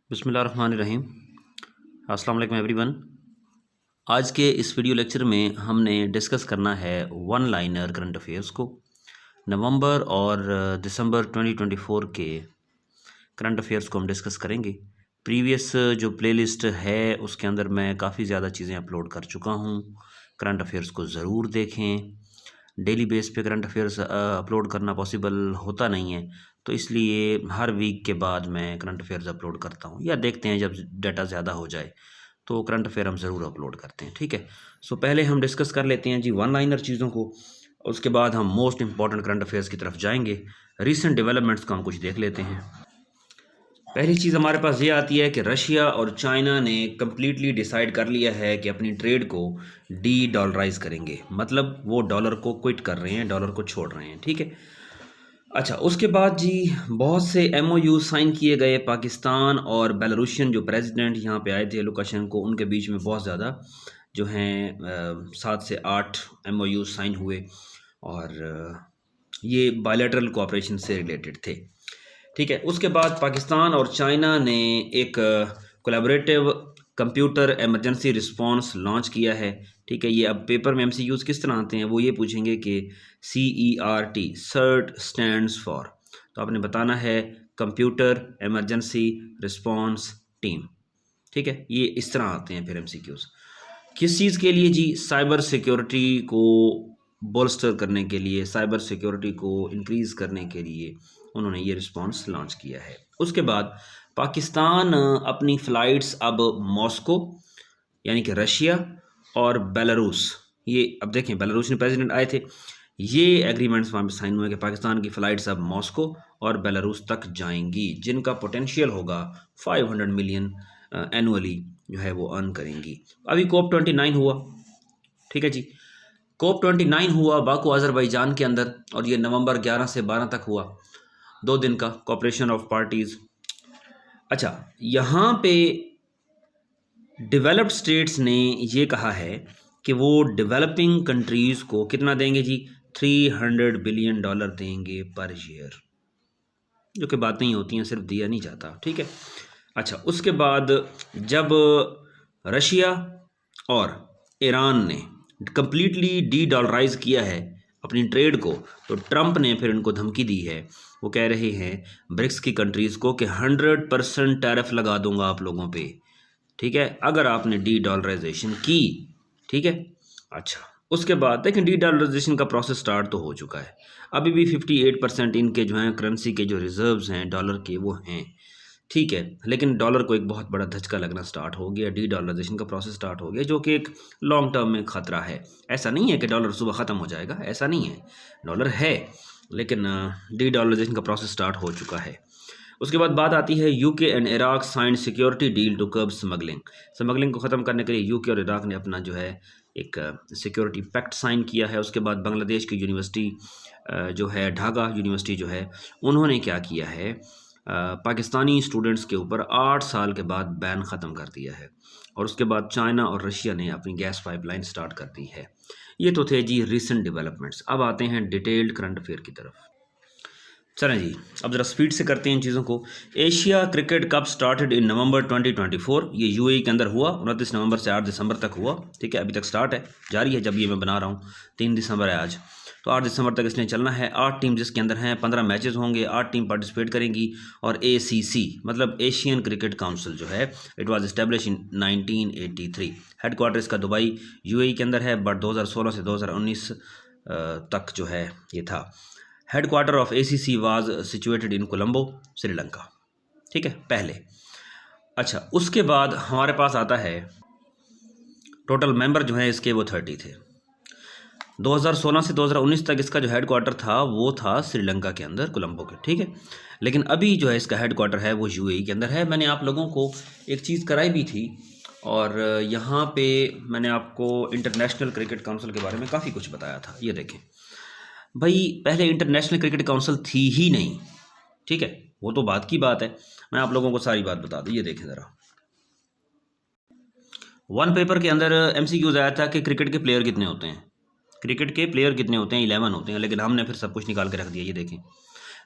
बिस्मिल्लाहिर्रहमानिर्रहीम। अस्सलाम वालेकुम एवरीवन। आज के इस वीडियो लेक्चर में हमने डिस्कस करना है वन लाइनर करंट अफेयर्स को। नवंबर और दिसंबर 2024 के करंट अफेयर्स को हम डिस्कस करेंगे। प्रीवियस जो प्लेलिस्ट है उसके अंदर मैं काफ़ी ज़्यादा चीज़ें अपलोड कर चुका हूँ। करंट अफेयर्स को ज़रूर देखें। डेली बेस पे करंट अफेयर्स अपलोड करना पॉसिबल होता नहीं है, तो इसलिए हर वीक के बाद मैं करंट अफेयर्स अपलोड करता हूँ, या देखते हैं जब डाटा ज़्यादा हो जाए तो करंट अफेयर हम ज़रूर अपलोड करते हैं। ठीक है, सो पहले हम डिस्कस कर लेते हैं जी वन लाइनर चीज़ों को, उसके बाद हम मोस्ट इंपॉर्टेंट करंट अफेयर्स की तरफ जाएंगे। रीसेंट डेवलपमेंट्स को हम कुछ देख लेते हैं। पहली चीज़ हमारे पास ये आती है कि रशिया और चाइना ने कम्प्लीटली डिसाइड कर लिया है कि अपनी ट्रेड को डी डॉलराइज करेंगे, मतलब वो डॉलर को क्विट कर रहे हैं, डॉलर को छोड़ रहे हैं। ठीक है, अच्छा, उसके बाद जी बहुत से एमओयू साइन किए गए। पाकिस्तान और बेलारूशियन जो प्रेसिडेंट यहाँ पे आए थे लुकाशेंको, उनके बीच में बहुत ज़्यादा जो हैं 7 से 8 एमओयू साइन हुए, और ये बायलैटरल कोऑपरेशन से रिलेटेड थे। ठीक है, उसके बाद पाकिस्तान और चाइना ने एक collaborative computer emergency response launch किया है। ठीक है, ये अब पेपर में एमसीक्यूज किस तरह आते हैं, वो ये पूछेंगे कि CERT सर्ट स्टैंड्स फॉर, तो आपने बताना है कंप्यूटर इमरजेंसी रिस्पांस टीम। ठीक है, ये इस तरह आते हैं फिर एमसीक्यूज। किस चीज़ के लिए जी? साइबर सिक्योरिटी को बोल्स्टर करने के लिए, साइबर सिक्योरिटी को इंक्रीज़ करने के लिए उन्होंने ये रिस्पांस लॉन्च किया है। उसके बाद पाकिस्तान अपनी फ़्लाइट्स अब मॉस्को यानी कि रशिया और बेलारूस, ये अब देखें बेलारूसियन प्रेसिडेंट आए थे, ये एग्रीमेंट्स वहाँ पे साइन हुए कि पाकिस्तान की फ़्लाइट्स अब मॉस्को और बेलारूस तक जाएंगी, जिनका पोटेंशियल होगा 500 मिलियन एनुअली जो है वो अर्न करेंगी। अभी COP29 हुआ। ठीक है जी, COP29 हुआ बाकू अज़रबैजान के अंदर, और ये नवंबर 11 से 12 तक हुआ, 2 दिन का कोऑपरेशन ऑफ पार्टीज़। अच्छा, यहाँ पे डेवलप्ड स्टेट्स ने ये कहा है कि वो डेवलपिंग कंट्रीज़ को कितना देंगे जी? $300 बिलियन देंगे पर ईयर, जो कि बातें ही होती हैं, सिर्फ दिया नहीं जाता। ठीक है, अच्छा, उसके बाद जब रशिया और ईरान ने कम्प्लीटली डी डॉलराइज किया है अपनी ट्रेड को, तो ट्रंप ने फिर इनको धमकी दी है। वो कह रहे हैं ब्रिक्स की कंट्रीज़ को कि 100% टैरिफ लगा दूंगा आप लोगों पे, ठीक है, अगर आपने डी डॉलराइजेशन की। ठीक है, अच्छा, उसके बाद देखें डी डॉलराइजेशन का प्रोसेस स्टार्ट तो हो चुका है। अभी भी 58% इनके जो हैं करेंसी के जो रिजर्व्स हैं डॉलर के वो हैं। ठीक है, लेकिन डॉलर को एक बहुत बड़ा धचका लगना स्टार्ट हो गया, डी डॉलराइजेशन का प्रोसेस स्टार्ट हो गया, जो कि एक लॉन्ग टर्म में ख़तरा है। ऐसा नहीं है कि डॉलर सुबह ख़त्म हो जाएगा, ऐसा नहीं है, डॉलर है, लेकिन डी डॉलराइजेशन का प्रोसेस स्टार्ट हो चुका है। उसके बाद बात आती है UK and Iraq sign security deal to curb smuggling. Smuggling को ख़त्म करने के लिए यूके और इराक ने अपना जो है एक सिक्योरिटी पैक्ट साइन किया है। उसके बाद बांग्लादेश की यूनिवर्सिटी जो है ढाका यूनिवर्सिटी जो है, उन्होंने क्या किया है, पाकिस्तानी स्टूडेंट्स के ऊपर 8 साल के बाद बैन ख़त्म कर दिया है। और उसके बाद चाइना और रशिया ने अपनी गैस पाइपलाइन स्टार्ट कर दी है। ये तो थे जी रीसेंट डेवलपमेंट्स। अब आते हैं डिटेल्ड करंट अफेयर की तरफ। चलें जी, अब ज़रा स्पीड से करते हैं इन चीज़ों को। Asia cricket cup started in November 2024। ये यूएई के अंदर हुआ, 29 नवंबर से 8 दिसंबर तक हुआ। ठीक है, अभी तक स्टार्ट है, जारी है जब ये मैं बना रहा हूँ। 3 दिसंबर है आज, तो 8 दिसंबर तक इसने चलना है। 8 टीम जिसके अंदर हैं, 15 मैचेस होंगे, 8 टीम पार्टिसिपेट करेंगी। और ACC मतलब एशियन क्रिकेट काउंसिल जो है, it was establish in 1983। Headquarter इसका दुबई यूएई के अंदर है, बट 2016 से 2019 तक जो है ये था। Headquarter of ACC was situated in Colombo, Sri Lanka. ठीक है, पहले। अच्छा, उसके बाद हमारे पास आता है टोटल मेंबर जो है इसके, वो 30 थे। 2016 से 2019 तक इसका जो हेडक्वार्टर था वो था श्रीलंका के अंदर, कोलंबो के। ठीक है, लेकिन अभी जो है इसका हेडक्वार्टर है वो यूएई के अंदर है। मैंने आप लोगों को एक चीज़ कराई भी थी, और यहाँ पे मैंने आपको इंटरनेशनल क्रिकेट काउंसिल के बारे में काफ़ी कुछ बताया था। ये देखें भाई, पहले इंटरनेशनल क्रिकेट काउंसिल थी ही नहीं। ठीक है, वो तो बात की बात है, मैं आप लोगों को सारी बात बता दूँ। ये देखें ज़रा, वन पेपर के अंदर MCQs आया था कि क्रिकेट के प्लेयर कितने होते हैं, क्रिकेट के प्लेयर कितने होते हैं, 11 होते हैं, लेकिन हमने फिर सब कुछ निकाल के रख दिया। ये देखें,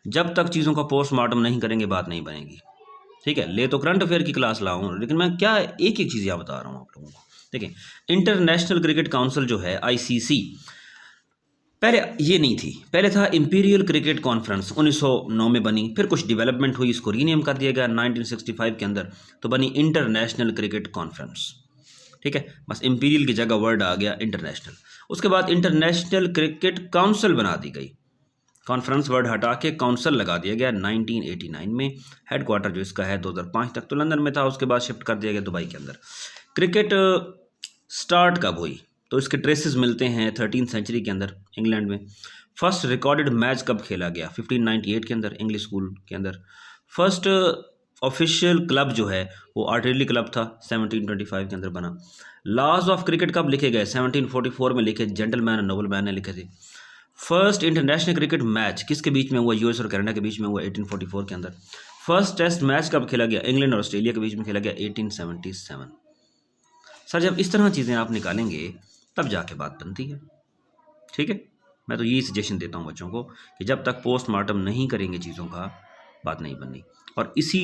जब तक चीज़ों का पोस्टमार्टम नहीं करेंगे बात नहीं बनेगी। ठीक है, ले तो करंट अफेयर की क्लास लाऊं, लेकिन मैं क्या एक एक चीज़ यहाँ बता रहा हूँ आप लोगों को। देखिए, इंटरनेशनल क्रिकेट काउंसिल जो है ICC, पहले ये नहीं थी, पहले था इंपीरियल क्रिकेट कॉन्फ्रेंस, 1909 में बनी, फिर कुछ डेवलपमेंट हुई, इसको रीनेम कर दिया गया 1965 के अंदर, तो बनी इंटरनेशनल क्रिकेट कॉन्फ्रेंस। ठीक है, बस इंपीरियल की जगह वर्ड आ गया इंटरनेशनल। उसके बाद इंटरनेशनल क्रिकेट काउंसिल बना दी गई, कॉन्फ्रेंस वर्ड हटा के काउंसिल लगा दिया गया 1989 में। हेडक्वार्टर जो इसका है 2005 तक तो लंदन में था, उसके बाद शिफ्ट कर दिया गया दुबई के अंदर। क्रिकेट स्टार्ट कब हुई, तो इसके ट्रेसेस मिलते हैं 13th सेंचुरी के अंदर इंग्लैंड में। फर्स्ट रिकॉर्डेड मैच कब खेला गया, 1598 के अंदर इंग्लिश स्कूल के अंदर। फर्स्ट ऑफिशियल क्लब जो है वो आर्टिलरी क्लब था, 1725 के अंदर बना। लॉज ऑफ क्रिकेट कब लिखे गए, 1744 में लिखे, जेंटलमैन और नोबलमैन ने लिखे थे। फर्स्ट इंटरनेशनल क्रिकेट मैच किसके बीच में हुआ, US और कनाडा के बीच में हुआ 1844 के अंदर। फर्स्ट टेस्ट मैच कब खेला गया, इंग्लैंड और ऑस्ट्रेलिया के बीच में खेला गया 1877। सर जब इस तरह चीज़ें आप निकालेंगे तब जाके बात बनती है। ठीक है, मैं तो यही सजेशन देता हूँ बच्चों को कि जब तक पोस्टमार्टम नहीं करेंगे चीज़ों का, बात नहीं बननी। और इसी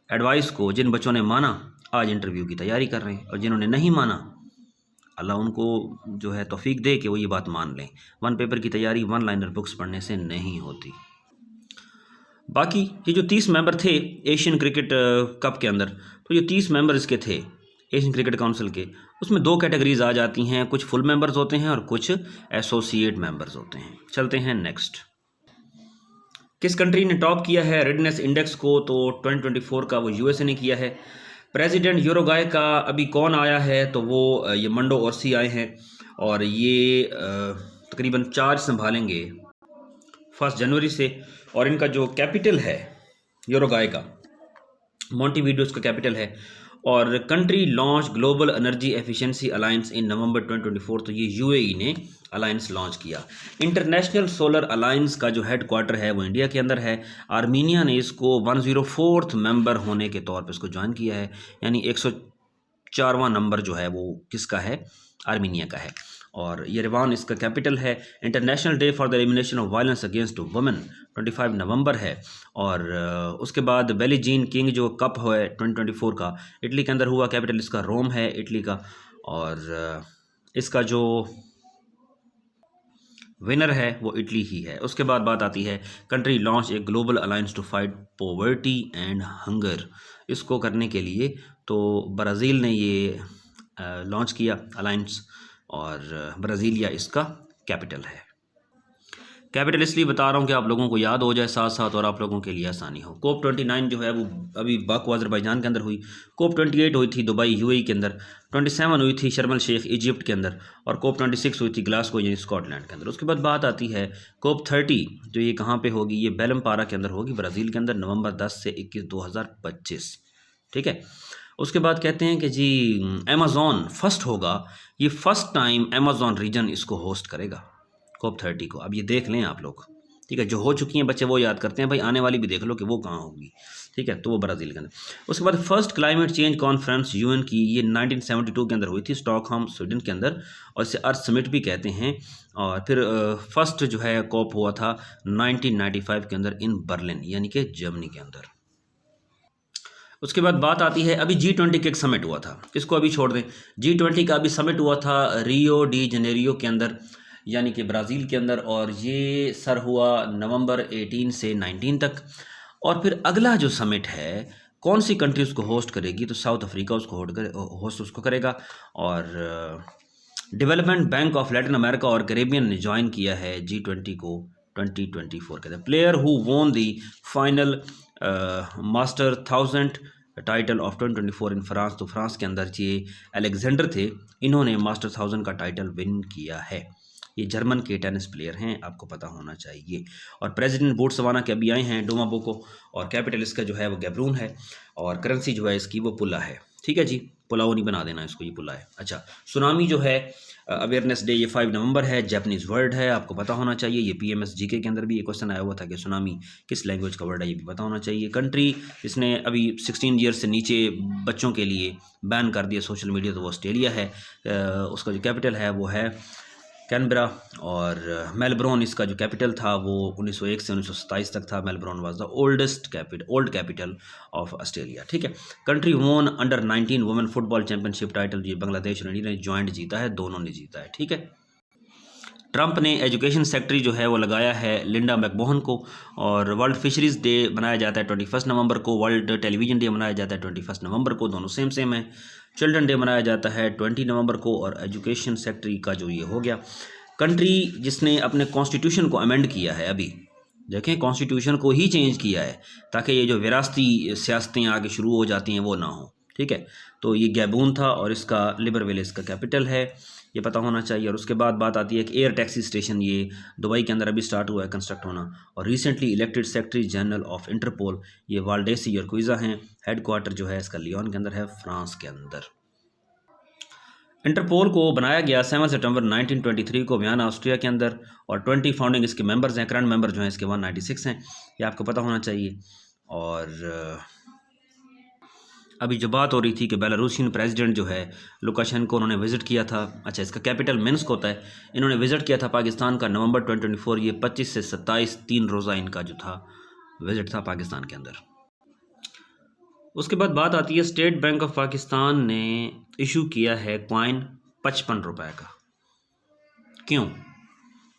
एडवाइस को जिन बच्चों ने माना आज इंटरव्यू की तैयारी कर रहे हैं, और जिन्होंने नहीं माना अल्लाह उनको जो है तौफीक दे कि वो ये बात मान लें। वन पेपर की तैयारी वन लाइनर बुक्स पढ़ने से नहीं होती। बाकी ये जो 30 मेंबर थे एशियन क्रिकेट कप के अंदर, तो ये 30 मेंबर इसके थे एशियन क्रिकेट काउंसिल के, उसमें दो कैटेगरीज आ जाती हैं, कुछ फुल मेंबर्स होते हैं और कुछ एसोसिएट मेंबर्स होते हैं। चलते हैं नेक्स्ट। किस कंट्री ने टॉप किया है रेडनेस इंडेक्स को, तो 2024 का वो USA ने किया है। प्रेसिडेंट यूरुग्वे का अभी कौन आया है, तो वो ये मंडो ओर्सी आए हैं, और ये तकरीबन चार्ज संभालेंगे 1 जनवरी से। और इनका जो कैपिटल है यूरुग्वे का, मोंटेवीडियो इसका कैपिटल है। और country launch global energy efficiency alliance in November 2024, तो ये UAE ने अलायंस लॉन्च किया। इंटरनेशनल सोलर अलायंस का जो हेडक्वार्टर है वो इंडिया के अंदर है। आर्मीनिया ने इसको 104th मेंबर होने के तौर पे इसको ज्वाइन किया है, यानी 104वां नंबर जो है वो किसका है, आर्मीनिया का है। और येरेवान इसका कैपिटल है। International day for the elimination of violence against women 25 नवंबर है। और उसके बाद बेली जीन किंग जो कप है 2024 का इटली के अंदर हुआ, कैपिटल इसका रोम है इटली का। और इसका जो विनर है वो इटली ही है। उसके बाद बात आती है country launch a global alliance to fight poverty and hunger. इसको करने के लिए तो ब्राज़ील ने ये लॉन्च किया अलायंस, और ब्राज़ीलिया इसका कैपिटल है। कैपिटल इसलिए बता रहा हूँ कि आप लोगों को याद हो जाए साथ साथ, और आप लोगों के लिए आसानी हो। COP 29 जो है वो अभी बाकू अज़रबैजान के अंदर हुई। COP 28 हुई थी दुबई UAE के अंदर। 27 हुई थी शर्म अल शेख इजिप्ट के अंदर। और COP 26 हुई थी ग्लासगो यानी स्कॉटलैंड के अंदर। उसके बाद बात आती है COP 30, जो ये कहाँ पे होगी, ये बेलमपारा के अंदर होगी ब्राज़ील के अंदर, नवंबर 10 से 21 2025। ठीक है। उसके बाद कहते हैं कि जी अमेज़ॉन फर्स्ट होगा, ये फर्स्ट टाइम अमेज़ॉन रीजन इसको होस्ट करेगा COP 30 को। अब ये देख लें आप लोग, ठीक है, जो हो चुकी हैं बच्चे वो याद करते हैं, भाई आने वाली भी देख लो कि वो कहाँ होगी। ठीक है, तो वो ब्राज़ील के अंदर। उसके बाद first climate change conference UN की, ये 1972 के अंदर हुई थी स्टॉकहोम स्वीडन के अंदर, और इसे अर्थ समिट भी कहते हैं। और फिर फर्स्ट जो है COP हुआ था 1995 के अंदर इन बर्लिन यानी कि जर्मनी के अंदर। उसके बाद बात आती है अभी G20 का एक समिट हुआ था, इसको अभी छोड़ दें। G20 का अभी समिट हुआ था रियो डी जनेरियो के अंदर यानी कि ब्राज़ील के अंदर, और ये सर हुआ नवंबर 18 से 19 तक। और फिर अगला जो समिट है कौन सी कंट्री उसको होस्ट करेगी, तो साउथ अफ्रीका उसको होस्ट उसको करेगा। और development bank of Latin America और कैरेबियन ने ज्वाइन किया है G20 को 2024 के अंदर। प्लेयर हु वोन the final master 1000 title of 2024 in France, तो फ्रांस के अंदर ये अलेक्जेंडर थे, इन्होंने मास्टर 1000 का टाइटल विन किया है। ये जर्मन के टेनिस प्लेयर हैं, आपको पता होना चाहिए। और प्रेसिडेंट बोट्सवाना के अभी आए हैं डोमाबोको, और कैपिटल इसका जो है वो गैब्रून है, और करेंसी जो है इसकी वो पुला है। ठीक है जी, पुलाव नहीं बना देना इसको, ये पुला है। अच्छा, सुनामी जो है अवेयरनेस डे ये 5 नवंबर है, जैपनीज़ वर्ड है, आपको पता होना चाहिए। ये PMS GK के अंदर भी एक क्वेश्चन आया हुआ था कि सुनामी किस लैंग्वेज का वर्ड है, ये भी पता होना चाहिए। कंट्री इसने अभी 16 ईयर्स से नीचे बच्चों के लिए बैन कर दिया सोशल मीडिया, तो वो ऑस्ट्रेलिया है। उसका जो कैपिटल है वो है कैनबरा, और मेलबोर्न इसका जो कैपिटल था वो 1901 से 1927 तक था। Melbourne was the old capital of Australia. ठीक है। कंट्री वोन under 19 women football championship title, ये बांग्लादेश और इंडिया ने जॉइंट जीता है, दोनों ने जीता है। ठीक है। ट्रंप ने एजुकेशन सेक्रेटरी जो है वो लगाया है लिंडा मैकमोहन को, और वर्ल्ड फिशरीज़ डे मनाया जाता है 21 नवंबर को, वर्ल्ड टेलीविज़न डे मनाया जाता है 21 नवंबर को, दोनों सेम है। चिल्ड्रन डे मनाया जाता है 20 नवंबर को, और एजुकेशन सेक्रेटरी का जो ये हो गया। कंट्री जिसने अपने कॉन्स्टिट्यूशन को अमेंड किया है, अभी देखें कॉन्स्टिट्यूशन को ही चेंज किया है ताकि ये जो विरासती सियासतें आगे शुरू हो जाती हैं वो ना हो। ठीक है। तो ये गैबून था और इसका लिब्रविल इसका कैपिटल है, ये पता होना चाहिए। और उसके बाद बात आती है कि एयर टैक्सी स्टेशन ये दुबई के अंदर अभी स्टार्ट हुआ है कंस्ट्रक्ट होना। और recently elected secretary general of Interpol ये वाल्डेसी यरकुइज़ा हैं। हेडक्वार्टर जो है इसका लियोन के अंदर है, फ्रांस के अंदर। इंटरपोल को बनाया गया 7 सितंबर 1923 को वियना ऑस्ट्रिया के अंदर, और 20 फाउंडिंग इसके मेंबर्स हैं। करंट मेंबर जो हैं इसके 196 हैं, ये आपको पता होना चाहिए। और अभी जो बात हो रही थी कि बेलारूसियन प्रेसिडेंट जो है लुकाशेंको, उन्होंने विज़िट किया था। अच्छा, इसका कैपिटल मिन्स्क होता है। इन्होंने विज़िट किया था पाकिस्तान का नवंबर 2024, ये 25 से 27 3 रोज़ा इनका जो था विज़िट था पाकिस्तान के अंदर। उसके बाद बात आती है स्टेट बैंक ऑफ पाकिस्तान ने इशू किया है कॉइन 55 रुपए का। क्यों?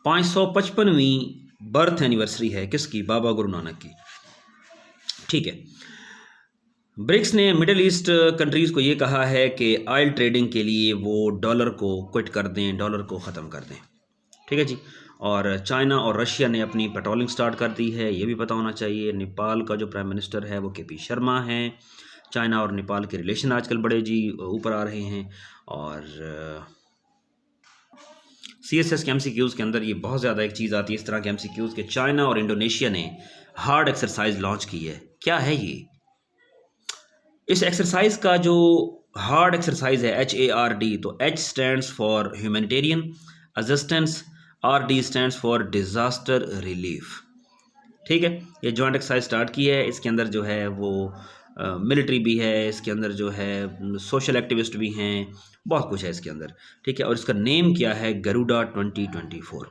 555वीं बर्थ एनिवर्सरी है किसकी? बाबा गुरु नानक की। ठीक है। ब्रिक्स ने मिडिल ईस्ट कंट्रीज़ को ये कहा है कि ऑयल ट्रेडिंग के लिए वो डॉलर को क्विट कर दें, डॉलर को ख़त्म कर दें। ठीक है जी। और चाइना और रशिया ने अपनी पेट्रोलिंग स्टार्ट कर दी है, ये भी पता होना चाहिए। नेपाल का जो प्राइम मिनिस्टर है वो केपी शर्मा हैं। चाइना और नेपाल के रिलेशन आजकल बड़े जी ऊपर आ रहे हैं। और CSS के MCQs के अंदर ये बहुत ज़्यादा एक चीज़ आती है इस तरह के MCQs के, चाइना और इंडोनेशिया ने हार्ड एक्सरसाइज लॉन्च की है। क्या है ये? इस एक्सरसाइज का जो हार्ड एक्सरसाइज है HARD, तो H stands for humanitarian assistance, RD stands for disaster relief. ठीक है। ये जॉइंट एक्सरसाइज स्टार्ट की है। इसके अंदर जो है वो मिलिट्री भी है, इसके अंदर जो है सोशल एक्टिविस्ट भी हैं, बहुत कुछ है इसके अंदर। ठीक है। और इसका नेम क्या है? गरुड़ा 2024।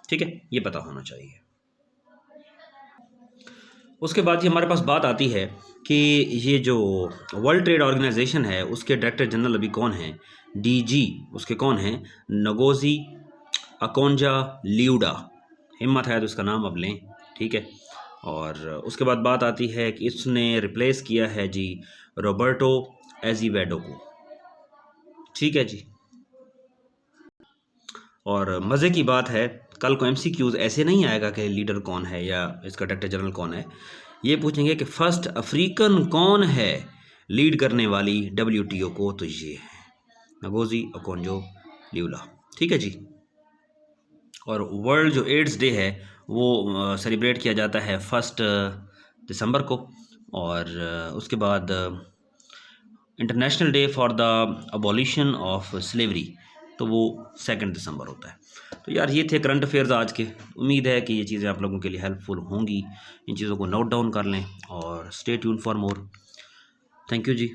ठीक है, ये पता होना चाहिए। उसके बाद ये हमारे पास बात आती है कि ये जो वर्ल्ड ट्रेड ऑर्गेनाइजेशन है उसके डायरेक्टर जनरल अभी कौन हैं? DG उसके कौन हैं? नगोजी ओकोंजो-इवेडुआ। हिम्मत है तो इसका नाम अब लें। ठीक है। और उसके बाद बात आती है कि इसने रिप्लेस किया है जी रॉबर्टो एज़ेवेडो को। ठीक है जी। और मज़े की बात है, कल को MCQs ऐसे नहीं आएगा कि लीडर कौन है या इसका डायरेक्टर जनरल कौन है। ये पूछेंगे कि फर्स्ट अफ्रीकन कौन है लीड करने वाली WTO को, तो ये है नगोजी ओकोंजो-इवेडुआ। ठीक है जी। और वर्ल्ड जो एड्स डे है वो सेलिब्रेट किया जाता है 1 दिसंबर को। और उसके बाद international day for the abolition of slavery, तो वो 2 दिसंबर होता है। तो यार ये थे करंट अफेयर्स आज के। उम्मीद है कि ये चीज़ें आप लोगों के लिए हेल्पफुल होंगी। इन चीज़ों को नोट डाउन कर लें और stay tune for more. Thank you ji.